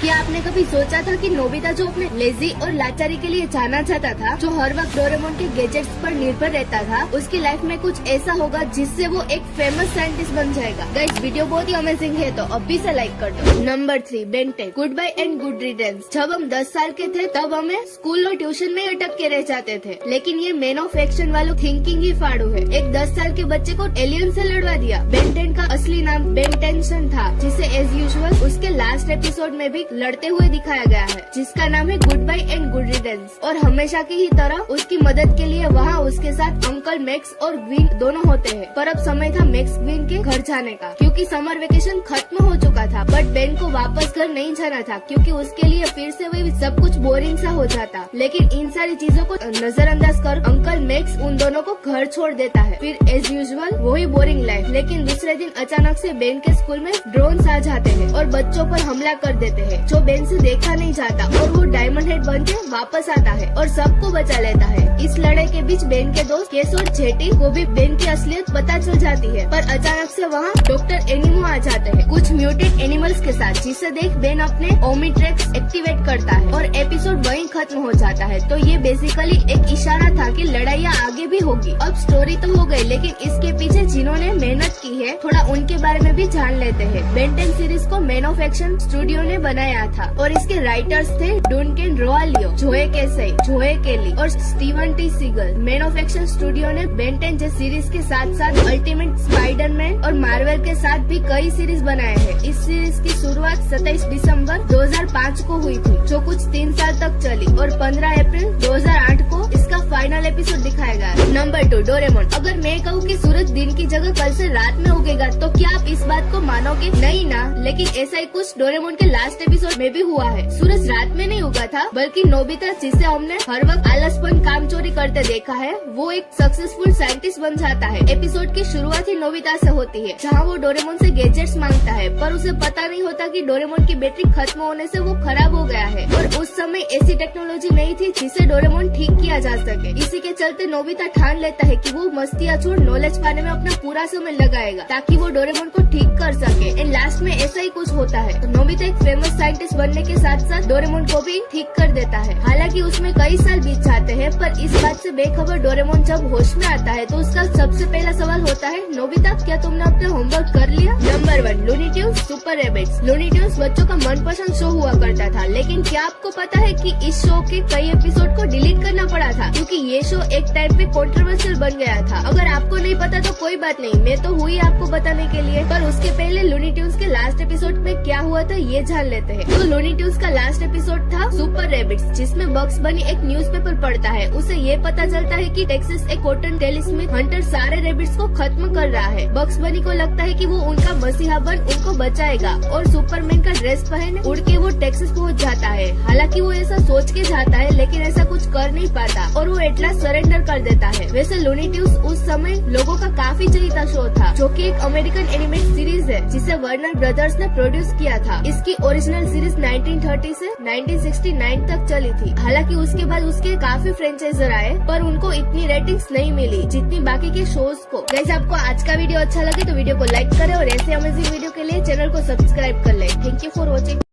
क्या आपने कभी सोचा था कि नोबिता जो अपने लेजी और लाचारी के लिए जाना चाहता था, जो हर वक्त डोरेमोन के गैजेट्स पर निर्भर रहता था, उसकी लाइफ में कुछ ऐसा होगा जिससे वो एक फेमस साइंटिस्ट बन जाएगा। गाइस, वीडियो बहुत ही अमेजिंग है, तो अभी से लाइक कर दो। Number 3, Ben 10 good bye and good returns. जब हम 10 साल के थे तब हमें स्कूल और ट्यूशन में अटक के रह जाते थे, लेकिन ये मैन ऑफ एक्शन वालों थिंकिंग ही फाड़ू है। एक 10 साल के बच्चे को एलियन से लड़वा दिया। बेन 10 का असली नाम बेन टेंशन था, जिसे एज यूजुअल उसके लास्ट एपिसोड में भी लड़ते हुए दिखाया गया है, जिसका नाम है good bye and good returns. और हमेशा की ही तरह उसकी मदद के लिए वहाँ उसके साथ अंकल मैक्स और ग्वीन दोनों होते हैं। पर अब समय था मैक्स ग्वीन के घर जाने का, क्योंकि समर वेकेशन खत्म हो चुका था। बट बेन को वापस घर नहीं जाना था, क्योंकि उसके लिए फिर से वही सब कुछ बोरिंग सा हो जाता। लेकिन इन सारी चीजों को नजरअंदाज कर अंकल मैक्स उन दोनों को घर छोड़ देता है। फिर एज यूजुअल वही बोरिंग लाइफ। लेकिन दूसरे दिन अचानक से बेन के स्कूल में ड्रोन्स आ जाते हैं और बच्चों पर हमला कर देते हैं, जो बेन से देखा नहीं जाता, और वो डायमंड हेड बन के वापस आता है और सबको बचा लेता है। इस लड़ाई के बीच बेन के दोस्त केस और जेटी को भी बेन की असलियत पता चल जाती है। पर अचानक से वहाँ डॉक्टर एनिमो आ जाते हैं कुछ म्यूटेड एनिमल्स के साथ, जिसे देख बेन अपने ओमिट्रेक्स एक्टिवेट करता है और एपिसोड वहीं खत्म हो जाता है। तो ये बेसिकली एक इशारा था कि लड़ाइयाँ आगे भी होगी। अब स्टोरी तो हो गई, लेकिन इसके पीछे जिन्होंने मेहनत की है, थोड़ा उनके बारे में भी जान लेते हैं। बेन 10 सीरीज को मैन ऑफ एक्शन स्टूडियो ने बनाया था और इसके राइटर्स थे डुनकेन रोआलियो, जोए केसाई, जोए केली और Steven T Seagle. Man of Action Studios ने बेन 10 जैसी सीरीज के साथ साथ अल्टीमेट स्पाइडरमैन और मार्वल के साथ भी कई सीरीज बनाए हैं। इस सीरीज की शुरुआत 27 दिसंबर 2005 को हुई थी, जो कुछ 3 साल तक चली, और 15 अप्रैल 2008 को इसका फाइनल एपिसोड दिखाया गया। Number 2, Doraemon. अगर मैं कहूँ कि सूरज दिन की जगह कल से रात में उगेगा, तो क्या आप इस बात को मानोगे? नहीं ना, लेकिन ऐसा ही कुछ डोरेमोन के लास्ट एपिसोड में भी हुआ है। सूरज रात में नहीं उगा था, बल्कि नोबिता, जिसे हमने हर वक्त आलसपन काम चोरी करते देखा है, वो एक सक्सेसफुल साइंटिस्ट बन जाता है। एपिसोड की शुरुआत ही नोबिता से होती है, जहाँ वो डोरेमोन से गैजेट्स मांगता है, पर उसे पता नहीं होता कि डोरेमोन की बैटरी खत्म होने से वो खराब हो गया है, और उस समय ऐसी टेक्नोलॉजी नहीं थी जिसे डोरेमोन ठीक किया जा सके। इसी के चलते नोबिता ठान लेता है कि वो मस्तियाँ छोड़ नॉलेज पाने में अपना पूरा समय लगाएगा, ताकि वो डोरेमोन को ठीक कर सके। एंड लास्ट में ऐसा ही कुछ होता है। तो नोबिता एक फेमस साइंटिस्ट बनने के साथ साथ डोरेमोन को भी ठीक कर देता है। हालांकि उसमें कई साल बीत जाते हैं, पर इस बात से बेखबर डोरेमोन जब होश में आता है, तो उसका सबसे पहला सवाल होता है, नोबिता, क्या तुमने अपना होमवर्क कर लिया? Number 1, Looney Tunes Super Rabbits. Looney Tunes बच्चों का मनपसंद शो हुआ करता था, लेकिन क्या आपको पता है कि इस शो के कई एपिसोड को डिलीट करना पड़ा था, क्योंकि ये शो एक टाइम पे कंट्रोवर्शियल बन गया था। अगर आपको नहीं पता तो कोई बात नहीं, मैं तो हुई आपको बताने के लिए। पर उसके पहले लूनी ट्यून्स के लास्ट एपिसोड में क्या हुआ था ये जान लेते हैं। तो लूनी ट्यून्स का लास्ट एपिसोड था सुपर रैबिट्स, जिसमें बग्स बनी एक न्यूज़पेपर पढ़ता है। उसे ये पता चलता है कि टेक्सास एक कॉटन टेलिस्मिथ हंटर सारे रैबिट्स को खत्म कर रहा है। बग्स बनी को लगता है कि वो उनका मसीहा बन उनको बचाएगा, और सुपरमैन का ड्रेस पहन उड़ के वो टेक्सास पहुंच जाता है। हालांकि वो ऐसा सोच के जाता है, लेकिन ऐसा कुछ कर नहीं पाता और वो एटलास सरेंडर कर देता है। वैसे लूनी ट्यून्स उस समय लोगों का काफी चहीता शो था, जो कि एक अमेरिकन एनिमेट सीरीज है, जिसे वर्नर ब्रदर्स ने प्रोड्यूस किया था। इसकी ओरिजिनल सीरीज 1930 से 1969 तक चली थी। हालांकि उसके बाद उसके काफी फ्रेंचाइजर आए, पर उनको इतनी रेटिंग्स नहीं मिली जितनी बाकी के शोज को। गाइस, आपको आज का वीडियो अच्छा लगे तो वीडियो को लाइक करें और ऐसे अमेजिंग वीडियो के लिए चैनल को सब्सक्राइब कर लें। Thank you for watching.